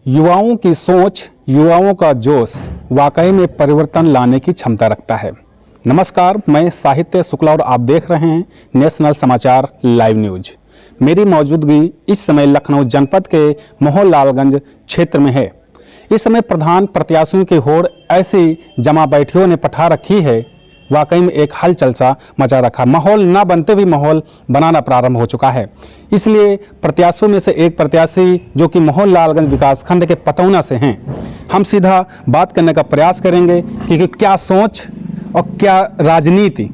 युवाओं की सोच, युवाओं का जोश वाकई में परिवर्तन लाने की क्षमता रखता है। नमस्कार, मैं साहित्य शुक्ला और आप देख रहे हैं नेशनल समाचार लाइव न्यूज। मेरी मौजूदगी इस समय लखनऊ जनपद के मोहनलालगंज क्षेत्र में है। इस समय प्रधान प्रत्याशियों की होड़ ऐसी जमा बैठियों ने पठा रखी है, वाकई में एक हलचल सा मचा रखा। माहौल ना बनते भी माहौल बनाना प्रारंभ हो चुका है। इसलिए प्रत्याशियों में से एक प्रत्याशी जो कि मोहनलालगंज विकासखंड के पतौना से हैं, हम सीधा बात करने का प्रयास करेंगे कि क्या सोच और क्या राजनीति,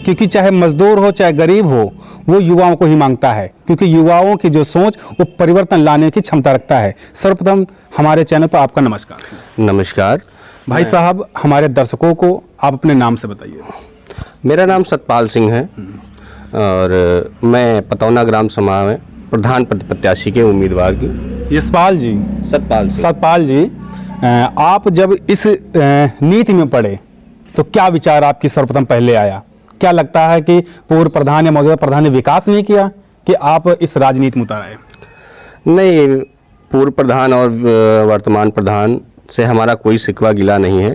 क्योंकि चाहे मजदूर हो चाहे गरीब हो, वो युवाओं को ही मांगता है, क्योंकि युवाओं की जो सोच वो परिवर्तन लाने की क्षमता रखता है। सर्वप्रथम हमारे चैनल पर आपका नमस्कार। नमस्कार भाई साहब, हमारे दर्शकों को आप अपने नाम से बताइए। मेरा नाम सतपाल सिंह है और मैं पतौना ग्राम सभा में प्रधान प्रत्याशी के उम्मीदवार की। यशपाल जी, सतपाल जी, आप जब इस नीति में पड़े तो क्या विचार आपकी सर्वप्रथम पहले आया? क्या लगता है कि पूर्व प्रधान या मौजूदा प्रधान ने विकास नहीं किया कि आप इस राजनीति में उतर आए? नहीं, पूर्व प्रधान और वर्तमान प्रधान से हमारा कोई शिकवा गिला नहीं है,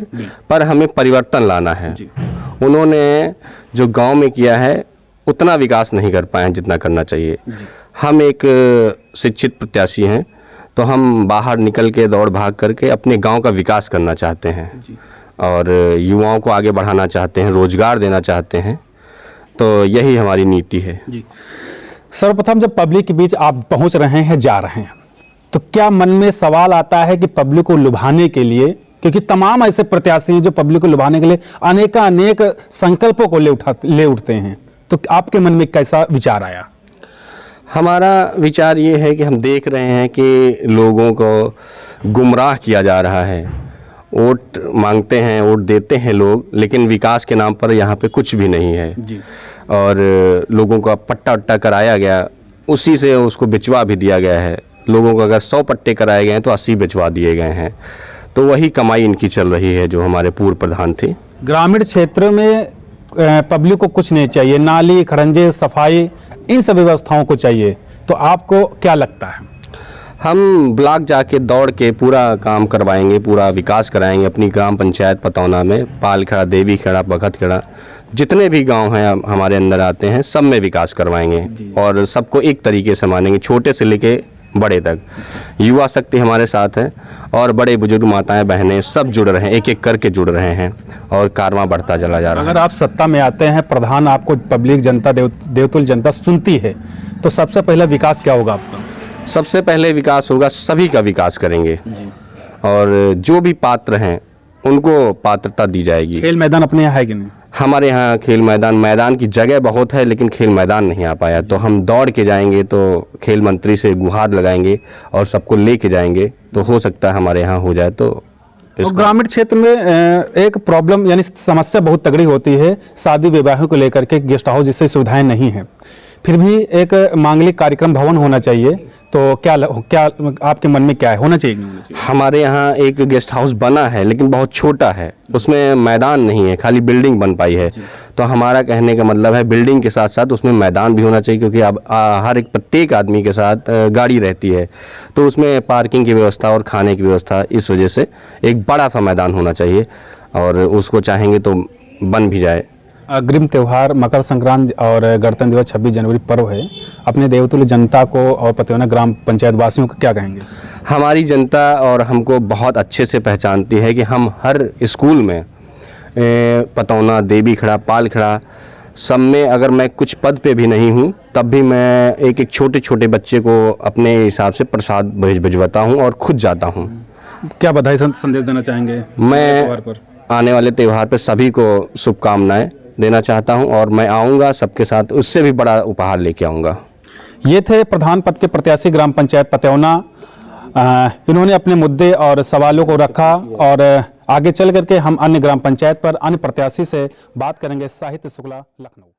पर हमें परिवर्तन लाना है। उन्होंने जो गांव में किया है उतना विकास नहीं कर पाए जितना करना चाहिए। हम एक शिक्षित प्रत्याशी हैं, तो हम बाहर निकल के दौड़ भाग करके अपने गांव का विकास करना चाहते हैं और युवाओं को आगे बढ़ाना चाहते हैं, रोजगार देना चाहते हैं। तो यही हमारी नीति है। सर्वप्रथम जब पब्लिक के बीच आप पहुंच रहे हैं, जा रहे हैं, तो क्या मन में सवाल आता है कि पब्लिक को लुभाने के लिए, क्योंकि तमाम ऐसे प्रत्याशी हैं जो पब्लिक को लुभाने के लिए अनेक संकल्पों को ले उठते हैं, तो आपके मन में कैसा विचार आया? हमारा विचार ये है कि हम देख रहे हैं कि लोगों को गुमराह किया जा रहा है। वोट मांगते हैं, वोट देते हैं लोग, लेकिन विकास के नाम पर यहाँ पे कुछ भी नहीं है जी। और लोगों का पट्टा वट्टा कराया गया, उसी से उसको बिचवा भी दिया गया है। लोगों को अगर 100 पट्टे कराए गए हैं तो 80 बिचवा दिए गए हैं। तो वही कमाई इनकी चल रही है जो हमारे पूर्व प्रधान थे। ग्रामीण क्षेत्र में पब्लिक को कुछ नहीं चाहिए, नाली खरंजे सफाई इन सब व्यवस्थाओं को चाहिए, तो आपको क्या लगता है? हम ब्लॉक जाके दौड़ के पूरा काम करवाएंगे, पूरा विकास कराएंगे। अपनी ग्राम पंचायत पतौना में पालखेड़ा, देवी खेड़ा, बखतखेड़ा, जितने भी गांव हैं हमारे अंदर आते हैं, सब में विकास करवाएंगे और सबको एक तरीके से मानेंगे, छोटे से लेके बड़े तक। युवा शक्ति हमारे साथ है और बड़े बुजुर्ग माताएं बहनें सब जुड़ रहे हैं, एक एक करके जुड़ रहे हैं और कारवां बढ़ता चला जा रहा है। अगर आप सत्ता में आते हैं, प्रधान आपको पब्लिक जनता देवतुल्य जनता सुनती है, तो सबसे पहला विकास क्या होगा आपका? सबसे पहले विकास होगा, सभी का विकास करेंगे और जो भी पात्र हैं उनको पात्रता दी जाएगी। खेल मैदान अपने यहाँ है कि नहीं? हमारे यहाँ खेल मैदान की जगह बहुत है, लेकिन खेल मैदान नहीं आ पाया। तो हम दौड़ के जाएंगे, तो खेल मंत्री से गुहार लगाएंगे और सबको लेके जाएंगे, तो हो सकता है हमारे यहाँ हो जाए। तो ग्रामीण क्षेत्र में एक प्रॉब्लम यानी समस्या बहुत तगड़ी होती है, शादी विवाहों को लेकर के गेस्ट हाउस जैसी सुविधाएं नहीं है, फिर भी एक मांगलिक कार्यक्रम भवन होना चाहिए। तो क्या आपके मन में क्या है, होना चाहिए? हमारे यहाँ एक गेस्ट हाउस बना है, लेकिन बहुत छोटा है, उसमें मैदान नहीं है, खाली बिल्डिंग बन पाई है। तो हमारा कहने का मतलब है बिल्डिंग के साथ साथ उसमें मैदान भी होना चाहिए, क्योंकि अब हर एक प्रत्येक आदमी के साथ गाड़ी रहती है, तो उसमें पार्किंग की व्यवस्था और खाने की व्यवस्था, इस वजह से एक बड़ा सा मैदान होना चाहिए और उसको चाहेंगे तो बन भी जाए। अग्रिम त्यौहार मकर संक्रांति और गणतंत्र दिवस 26 जनवरी पर्व है, अपने देवतुल्य जनता को और पतौना ग्राम पंचायत वासियों को क्या कहेंगे? हमारी जनता और हमको बहुत अच्छे से पहचानती है कि हम हर स्कूल में पतौना, देवी खेड़ा, पाल खेड़ा, सब में अगर मैं कुछ पद पे भी नहीं हूँ, तब भी मैं एक एक छोटे छोटे बच्चे को अपने हिसाब से प्रसाद भिजवाता हूँ और खुद जाता हूँ। क्या बधाई संदेश देना चाहेंगे? मैं आने वाले त्यौहार पर सभी को शुभकामनाएं देना चाहता हूं और मैं आऊंगा सबके साथ, उससे भी बड़ा उपहार लेके आऊंगा। ये थे प्रधान पद के प्रत्याशी ग्राम पंचायत पतौना। इन्होंने अपने मुद्दे और सवालों को रखा और आगे चल करके हम अन्य ग्राम पंचायत पर अन्य प्रत्याशी से बात करेंगे। साहित्य शुक्ला, लखनऊ।